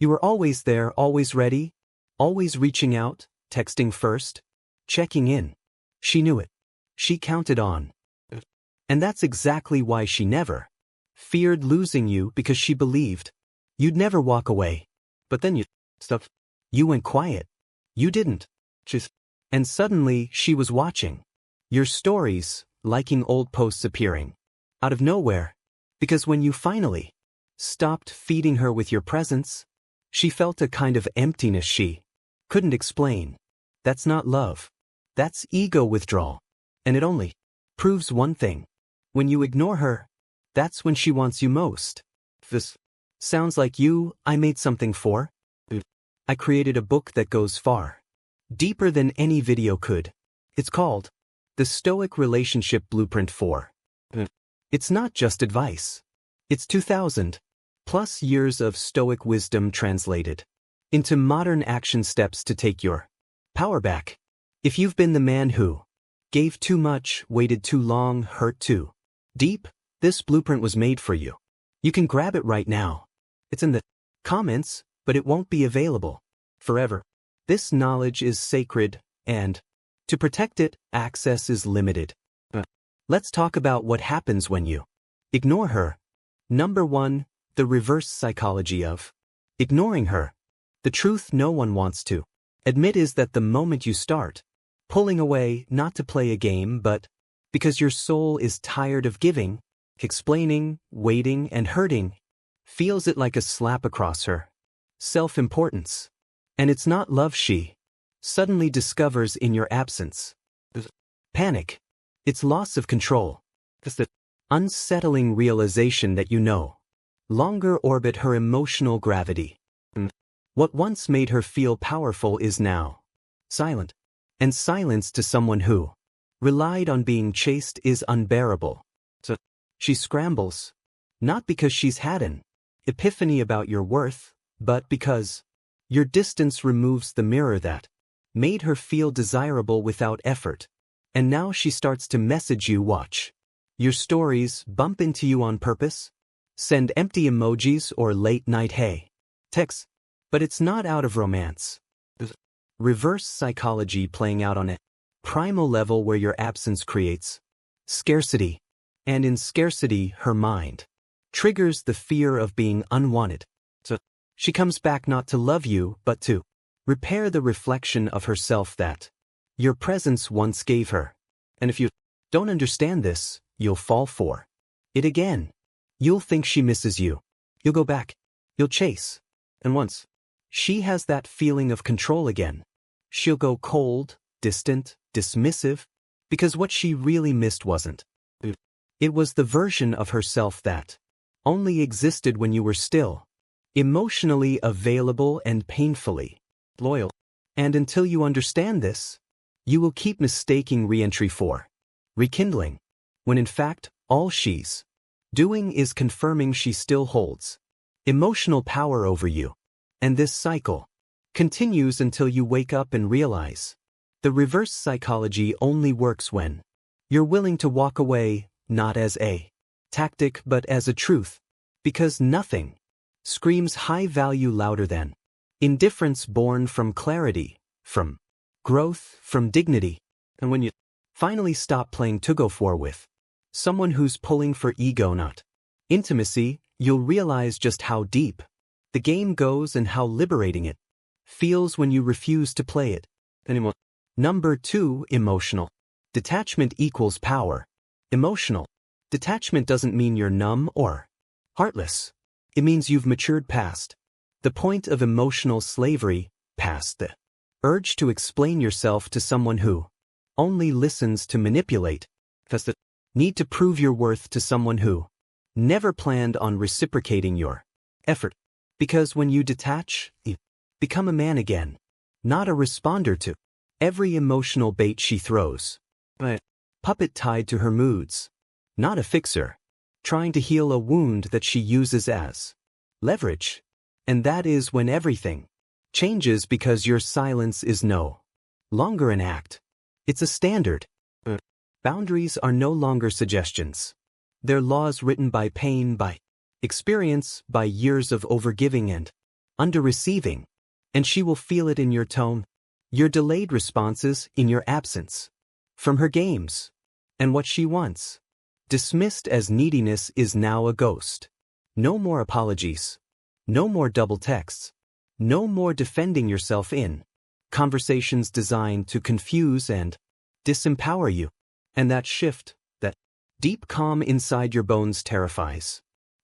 You were always there, always ready, always reaching out, texting first, checking in. She knew it. She counted on. And that's exactly why she never feared losing you, because she believed you'd never walk away. But then you went quiet. You didn't. And suddenly she was watching your stories, liking old posts appearing out of nowhere. Because when you finally stopped feeding her with your presence, she felt a kind of emptiness she couldn't explain. That's not love. That's ego withdrawal. And it only proves one thing. When you ignore her, that's when she wants you most. This sounds like you. I made something for. I created a book that goes far deeper than any video could. It's called The Stoic Relationship Blueprint 4. It's not just advice. It's 2,000 plus years of Stoic wisdom translated into modern action steps to take your power back. If you've been the man who gave too much, waited too long, hurt too deep, this blueprint was made for you. You can grab it right now. It's in the comments, but it won't be available forever. This knowledge is sacred, and to protect it, access is limited. Let's talk about what happens when you ignore her. Number 1, the reverse psychology of ignoring her. The truth no one wants to admit is that the moment you start pulling away, not to play a game, but because your soul is tired of giving, explaining, waiting, and hurting, feels it like a slap across her self-importance. And it's not love she suddenly discovers in your absence. Panic. It's loss of control. It's the unsettling realization that you no longer orbit her emotional gravity. What once made her feel powerful is now silent. And silence to someone who relied on being chased is unbearable. So she scrambles, not because she's had an epiphany about your worth, but because your distance removes the mirror that made her feel desirable without effort. And now she starts to message you, watch your stories, bump into you on purpose, send empty emojis or late-night hey texts. But it's not out of romance. Reverse psychology playing out on a primal level where your absence creates scarcity. And in scarcity, her mind triggers the fear of being unwanted. So she comes back not to love you, but to repair the reflection of herself that your presence once gave her. And if you don't understand this, you'll fall for it again. You'll think she misses you. You'll go back. You'll chase. And once she has that feeling of control again, she'll go cold, distant, dismissive, because what she really missed wasn't. It was the version of herself that only existed when you were still, emotionally available and painfully loyal. And until you understand this, you will keep mistaking re-entry for rekindling, when in fact, all she's doing is confirming she still holds emotional power over you. And this cycle continues until you wake up and realize the reverse psychology only works when you're willing to walk away, not as a tactic but as a truth, because nothing screams high value louder than indifference born from clarity, from growth, from dignity. And when you finally stop playing tug-of-war with someone who's pulling for ego, not intimacy, you'll realize just how deep the game goes and how liberating it feels when you refuse to play it anymore. Number 2, emotional detachment equals power. Emotional detachment doesn't mean you're numb or heartless. It means you've matured past the point of emotional slavery, past the urge to explain yourself to someone who only listens to manipulate, past the need to prove your worth to someone who never planned on reciprocating your effort. Because when you detach, you become a man again, not a responder to every emotional bait she throws, but a puppet tied to her moods, not a fixer, trying to heal a wound that she uses as leverage. And that is when everything changes, because your silence is no longer an act. It's a standard. Boundaries are no longer suggestions. They're laws written by pain, by experience, by years of overgiving and under receiving, and she will feel it in your tone, your delayed responses in your absence, from her games, and what she wants. Dismissed as neediness is now a ghost. No more apologies. No more double texts. No more defending yourself in conversations designed to confuse and disempower you. And that shift, that deep calm inside your bones terrifies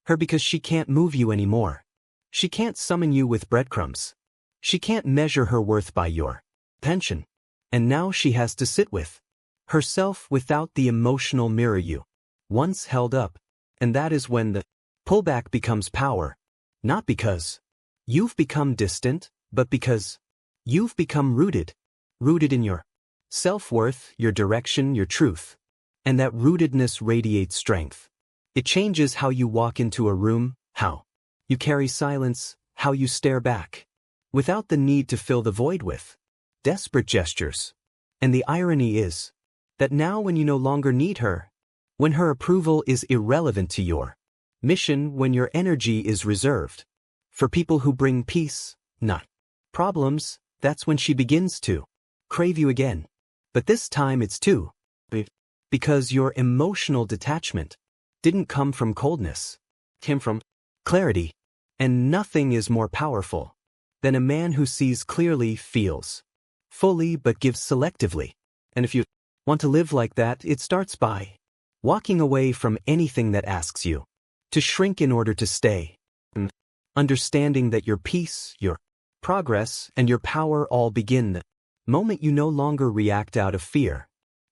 her because she can't move you anymore. She can't summon you with breadcrumbs. She can't measure her worth by your attention. And now she has to sit with herself without the emotional mirror you once held up. And that is when the pullback becomes power. Not because you've become distant, but because you've become rooted. Rooted in your self-worth, your direction, your truth. And that rootedness radiates strength. It changes how you walk into a room, how you carry silence, how you stare back, without the need to fill the void with desperate gestures. And the irony is that now when you no longer need her, when her approval is irrelevant to your mission, when your energy is reserved for people who bring peace, not problems, that's when she begins to crave you again. But this time it's too late, because your emotional detachment didn't come from coldness, it came from clarity. And nothing is more powerful than a man who sees clearly, feels fully, but gives selectively. And if you want to live like that, it starts by walking away from anything that asks you to shrink in order to stay. And understanding that your peace, your progress, and your power all begin the moment you no longer react out of fear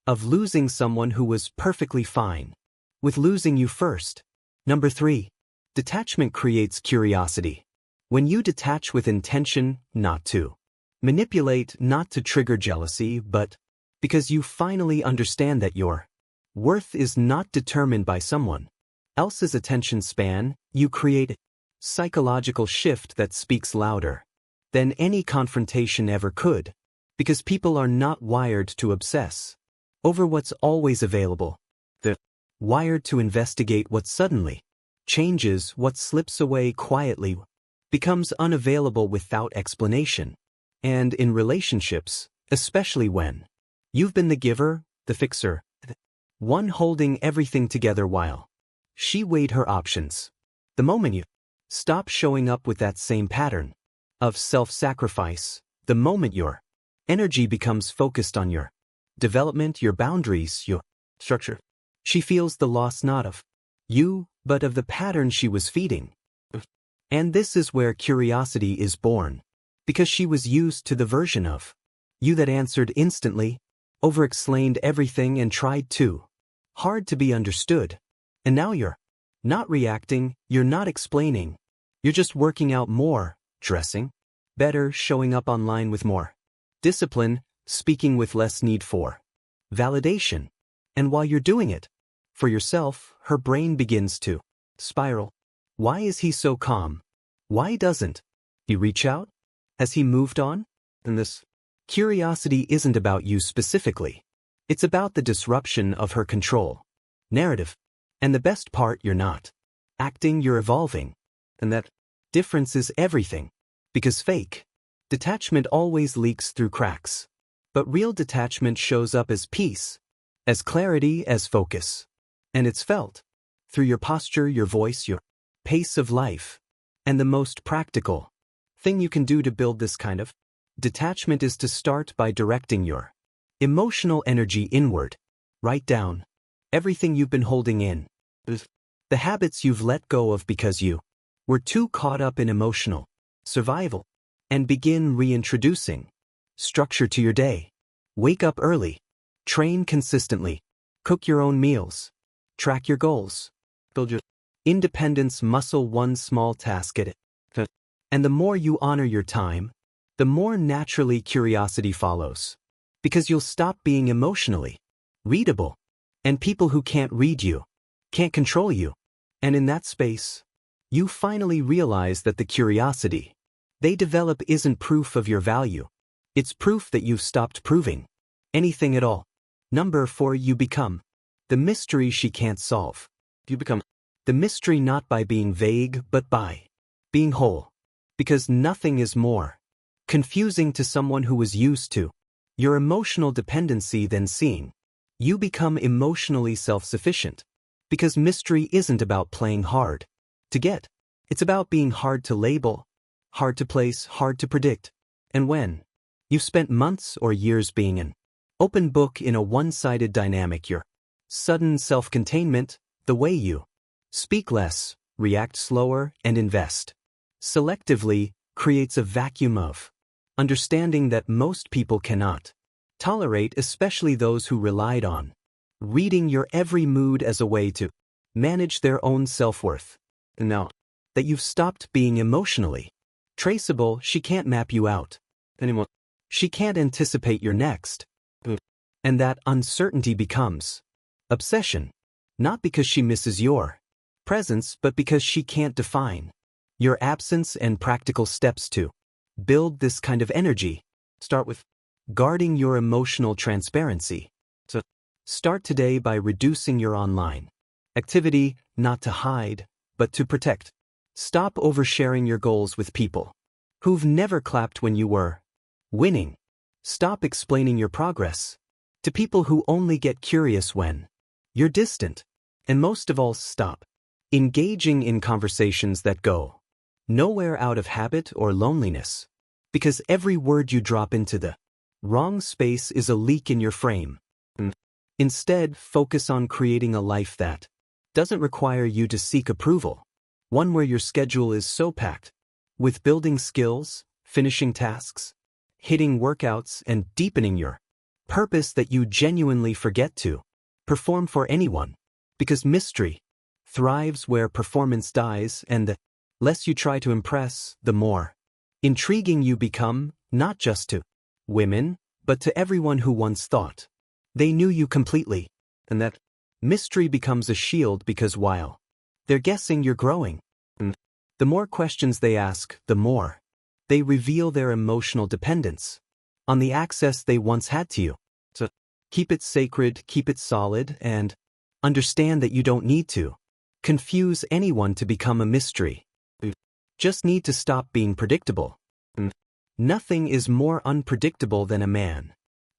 of losing someone who was perfectly fine with losing you first. Number 3. Detachment creates curiosity. When you detach with intention, not to manipulate, not to trigger jealousy, but because you finally understand that your worth is not determined by someone else's attention span, you create a psychological shift that speaks louder than any confrontation ever could, because people are not wired to obsess over what's always available. They're wired to investigate what suddenly changes, what slips away quietly, becomes unavailable without explanation. And in relationships, especially when you've been the giver, the fixer, the one holding everything together while she weighed her options. The moment you stop showing up with that same pattern of self-sacrifice, the moment your energy becomes focused on your development, your boundaries, your structure, she feels the loss not of you, but of the pattern she was feeding. And this is where curiosity is born, because she was used to the version of you that answered instantly, over-explained everything and tried too hard to be understood. And now you're not reacting, you're not explaining, you're just working out more, dressing better, showing up online with more discipline, speaking with less need for validation. And while you're doing it for yourself, her brain begins to spiral. Why is he so calm? Why doesn't he reach out? Has he moved on? And this curiosity isn't about you specifically. It's about the disruption of her control narrative. And the best part, you're not acting, you're evolving. And that difference is everything. Because fake detachment always leaks through cracks. But real detachment shows up as peace, as clarity, as focus. And it's felt through your posture, your voice, your pace of life. And the most practical thing you can do to build this kind of detachment is to start by directing your emotional energy inward. Write down everything you've been holding in, the habits you've let go of because you were too caught up in emotional survival, and begin reintroducing structure to your day. Wake up early, train consistently, cook your own meals, track your goals, build your independence muscle one small task at it. And the more you honor your time, the more naturally curiosity follows. Because you'll stop being emotionally readable. And people who can't read you can't control you. And in that space, you finally realize that the curiosity they develop isn't proof of your value. It's proof that you've stopped proving anything at all. Number 4, you become the mystery she can't solve. You become the mystery not by being vague, but by being whole. Because nothing is more confusing to someone who is used to your emotional dependency than seeing you become emotionally self-sufficient. Because mystery isn't about playing hard to get. It's about being hard to label, hard to place, hard to predict. And when you've spent months or years being an open book in a one-sided dynamic, your sudden self-containment, the way you speak less, react slower, and invest selectively, creates a vacuum of understanding that most people cannot tolerate, especially those who relied on reading your every mood as a way to manage their own self-worth. Now that you've stopped being emotionally traceable, she can't map you out anymore. She can't anticipate your next move. And that uncertainty becomes obsession, not because she misses your presence, but because she can't define your absence. And practical steps to build this kind of energy start with guarding your emotional transparency. So start today by reducing your online activity, not to hide, but to protect. Stop oversharing your goals with people who've never clapped when you were winning. Stop explaining your progress to people who only get curious when you're distant. And most of all, stop engaging in conversations that go nowhere out of habit or loneliness. Because every word you drop into the wrong space is a leak in your frame. Instead, focus on creating a life that doesn't require you to seek approval. One where your schedule is so packed with building skills, finishing tasks, hitting workouts, and deepening your purpose that you genuinely forget to perform for anyone. Because mystery thrives where performance dies, and the less you try to impress, the more intriguing you become, not just to women, but to everyone who once thought they knew you completely. And that mystery becomes a shield, because while they're guessing, you're growing. And the more questions they ask, the more they reveal their emotional dependence on the access they once had to you. So keep it sacred, keep it solid, and understand that you don't need to confuse anyone to become a mystery. You just need to stop being predictable. And nothing is more unpredictable than a man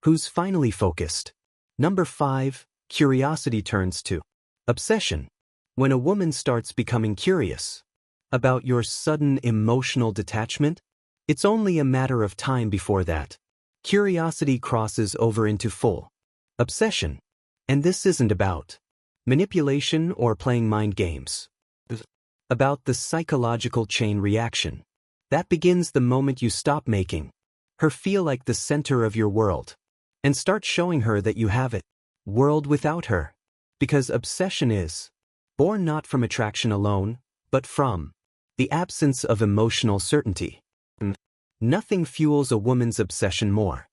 who's finally focused. Number 5, curiosity turns to obsession. When a woman starts becoming curious about your sudden emotional detachment, it's only a matter of time before that curiosity crosses over into full obsession. And this isn't about manipulation or playing mind games. It's about the psychological chain reaction that begins the moment you stop making her feel like the center of your world and start showing her that you have a world without her. Because obsession is born not from attraction alone, but from the absence of emotional certainty. And nothing fuels a woman's obsession more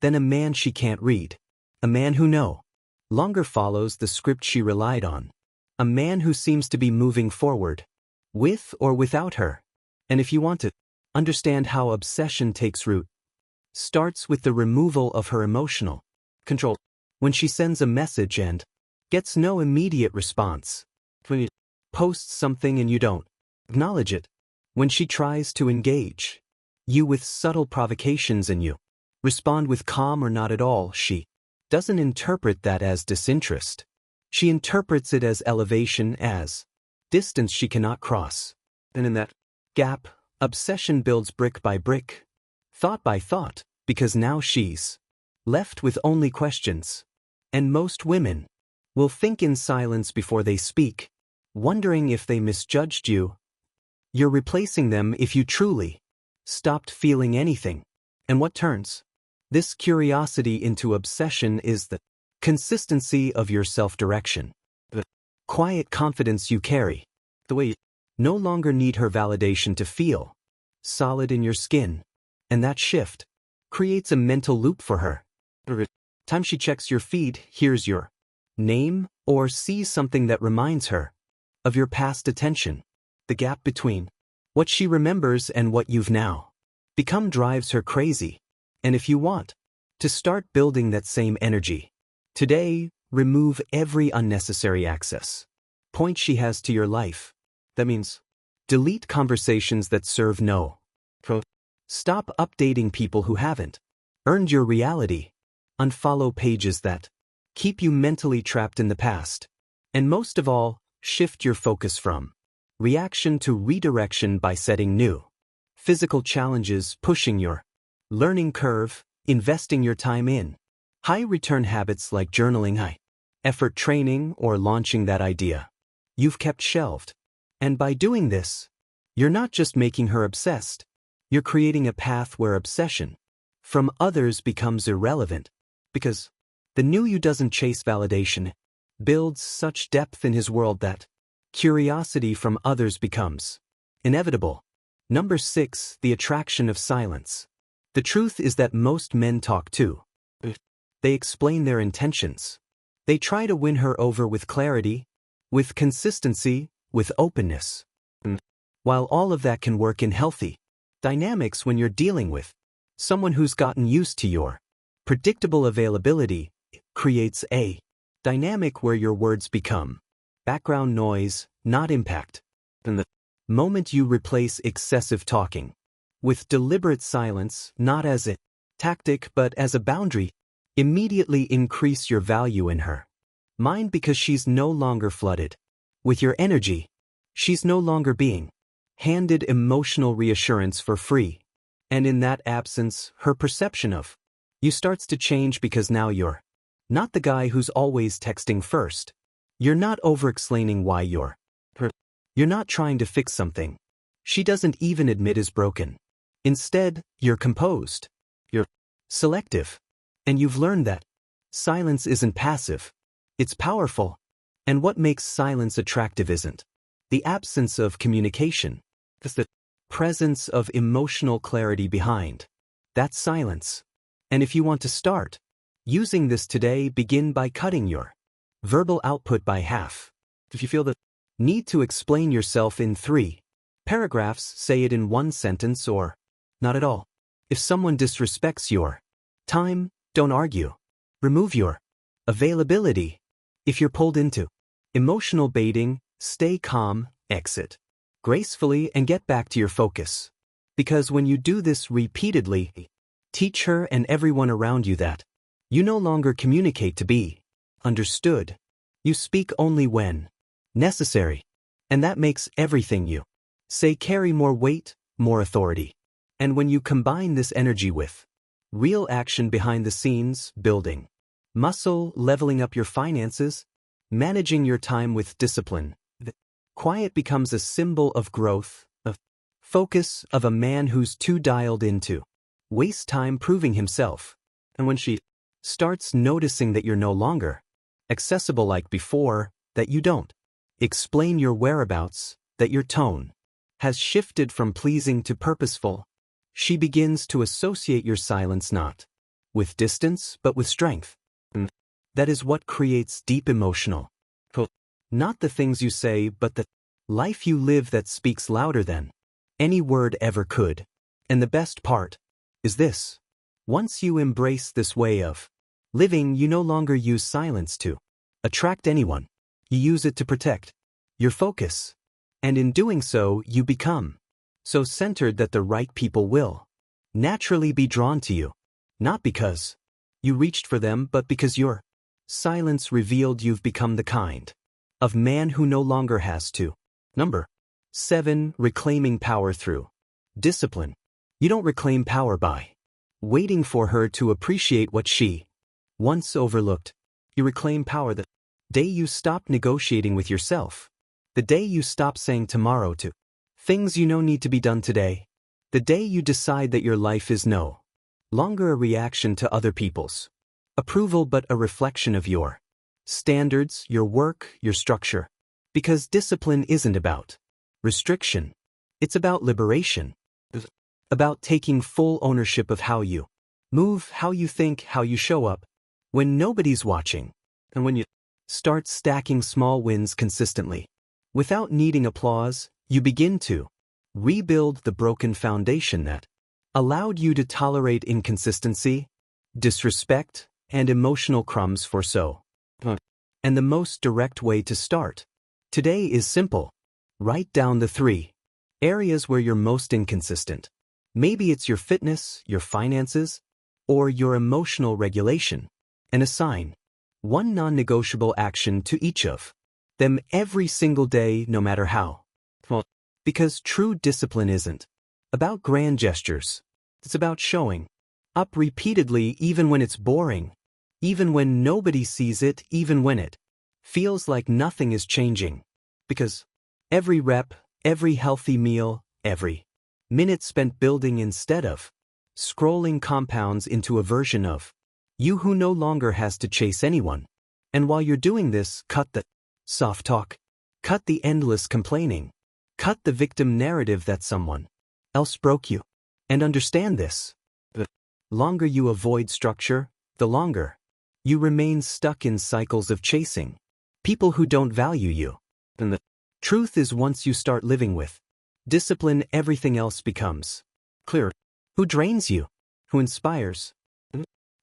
than a man she can't read. A man who no longer follows the script she relied on. A man who seems to be moving forward with or without her. And if you want to understand how obsession takes root, starts with the removal of her emotional control. When she sends a message and gets no immediate response. When you post something and you don't acknowledge it. When she tries to engage you with subtle provocations and you respond with calm or not at all, she doesn't interpret that as disinterest. She interprets it as elevation, as distance she cannot cross. And in that gap, obsession builds brick by brick, thought by thought, because now she's left with only questions. And most women will think in silence before they speak, wondering if they misjudged you. You're replacing them if you truly stopped feeling anything. And what turns this curiosity into obsession is the consistency of your self-direction. The quiet confidence you carry. The way you no longer need her validation to feel solid in your skin. And that shift creates a mental loop for her. Every time she checks your feed, hears your name, or sees something that reminds her of your past attention. The gap between what she remembers and what you've now become drives her crazy. And if you want to start building that same energy today, remove every unnecessary access point she has to your life. That means delete conversations that serve no Stop updating people who haven't earned your reality. Unfollow pages that keep you mentally trapped in the past. And most of all, shift your focus from reaction to redirection by setting new physical challenges, pushing your learning curve, investing your time in high-return habits like journaling, high-effort training, or launching that idea you've kept shelved. And by doing this, you're not just making her obsessed, you're creating a path where obsession from others becomes irrelevant. Because the new you doesn't chase validation, builds such depth in his world that curiosity from others becomes inevitable. Number 6, the attraction of silence. The truth is that most men talk too. They explain their intentions. They try to win her over with clarity, with consistency, with openness. While all of that can work in healthy dynamics when you're dealing with someone who's gotten used to your predictable availability, it creates a dynamic where your words become background noise, not impact. And the moment you replace excessive talking with deliberate silence, not as a tactic but as a boundary, immediately increase your value in her mind because she's no longer flooded with your energy. She's no longer being handed emotional reassurance for free. And in that absence, her perception of you starts to change because now you're not the guy who's always texting first. You're not over-explaining why you're not trying to fix something she doesn't even admit is broken. Instead, you're composed. You're selective. And you've learned that silence isn't passive. It's powerful. And what makes silence attractive isn't the absence of communication. It's the presence of emotional clarity behind that silence. And if you want to start using this today, begin by cutting your verbal output by half. If you feel the need to explain yourself in 3 paragraphs, say it in 1 sentence or not at all. If someone disrespects your time, don't argue. Remove your availability. If you're pulled into emotional baiting, stay calm, exit gracefully, and get back to your focus. Because when you do this repeatedly, teach her and everyone around you that you no longer communicate to be understood. You speak only when necessary. And that makes everything you say carry more weight, more authority. And when you combine this energy with real action behind the scenes, building muscle, leveling up your finances, managing your time with discipline, the quiet becomes a symbol of growth, of focus, of a man who's too dialed in to waste time proving himself. And when she starts noticing that you're no longer accessible like before, that you don't explain your whereabouts, that your tone has shifted from pleasing to purposeful, she begins to associate your silence not with distance but with strength. And that is what creates deep emotional. Not the things you say, but the life you live that speaks louder than any word ever could. And the best part is this. Once you embrace this way of living, you no longer use silence to attract anyone. You use it to protect your focus. And in doing so, you become so centered that the right people will naturally be drawn to you. Not because you reached for them, but because your silence revealed you've become the kind of man who no longer has to. Number 7, reclaiming power through discipline. You don't reclaim power by waiting for her to appreciate what she once overlooked. You reclaim power the day you stop negotiating with yourself, the day you stop saying tomorrow to things you know need to be done today, the day you decide that your life is no longer a reaction to other people's approval but a reflection of your standards, your work, your structure. Because discipline isn't about restriction. It's about liberation. About taking full ownership of how you move, how you think, how you show up when nobody's watching. And when you start stacking small wins consistently, without needing applause, you begin to rebuild the broken foundation that allowed you to tolerate inconsistency, disrespect, and emotional crumbs for so. And the most direct way to start today is simple. Write down the 3 areas where you're most inconsistent. Maybe it's your fitness, your finances, or your emotional regulation. And assign one non-negotiable action to each of them every single day, no matter how. Well, because true discipline isn't about grand gestures. It's about showing up repeatedly even when it's boring, even when nobody sees it, even when it feels like nothing is changing. Because every rep, every healthy meal, every minute spent building instead of scrolling compounds into a version of you who no longer has to chase anyone. And while you're doing this, cut the soft talk, cut the endless complaining, cut the victim narrative that someone else broke you. And understand this: the longer you avoid structure, the longer you remain stuck in cycles of chasing people who don't value you. And the truth is, once you start living with discipline, everything else becomes clear. Who drains you? Who inspires?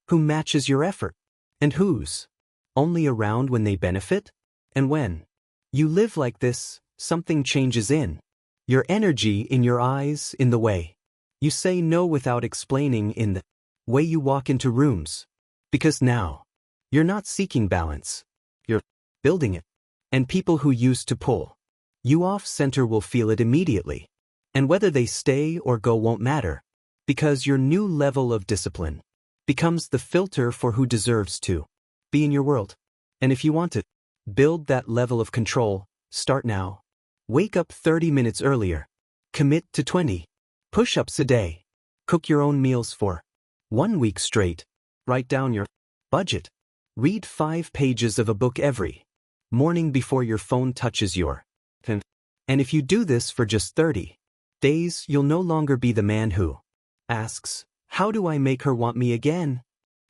Who matches your effort? And who's only around when they benefit? And when you live like this, something changes in your energy, in your eyes, in the way you say no without explaining, in the way you walk into rooms. Because now, you're not seeking balance. You're building it. And people who used to pull you off center will feel it immediately. And whether they stay or go won't matter. Because your new level of discipline becomes the filter for who deserves to be in your world. And if you want to build that level of control, start now. Wake up 30 minutes earlier. Commit to 20 push-ups a day. Cook your own meals for 1 week straight. Write down your budget. Read 5 pages of a book every morning before your phone touches your phone. And if you do this for just 30 days, you'll no longer be the man who asks, "How do I make her want me again?"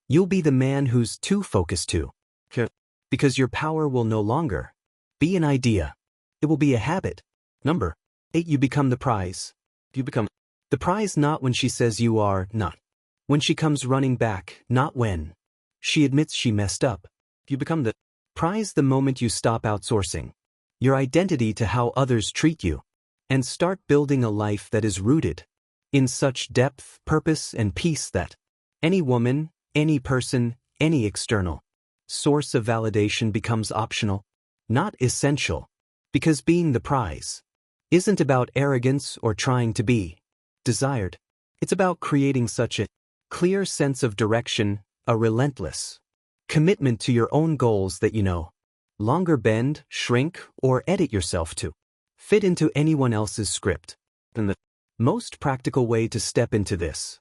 You'll be the man who's too focused to care. Because your power will no longer be an idea. It will be a habit. Number 8. You become the prize. You become the prize not when she says you are, not when she comes running back, not when she admits she messed up. You become the prize the moment you stop outsourcing your identity to how others treat you and start building a life that is rooted in such depth, purpose, and peace that any woman, any person, any external source of validation becomes optional, not essential. Because being the prize isn't about arrogance or trying to be desired. It's about creating such a clear sense of direction, a relentless commitment to your own goals that you no longer bend, shrink, or edit yourself to fit into anyone else's script. And the most practical way to step into this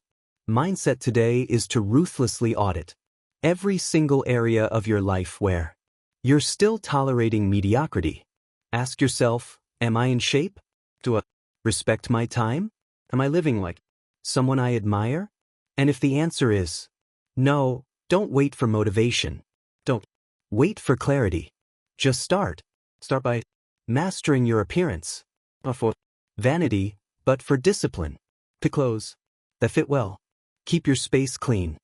mindset today is to ruthlessly audit every single area of your life where you're still tolerating mediocrity. Ask yourself, am I in shape? Do I respect my time? Am I living like someone I admire? And if the answer is no, don't wait for motivation. Don't wait for clarity. Just start. Start by mastering your appearance. Not for vanity, but for discipline. Pick clothes that fit well. Keep your space clean.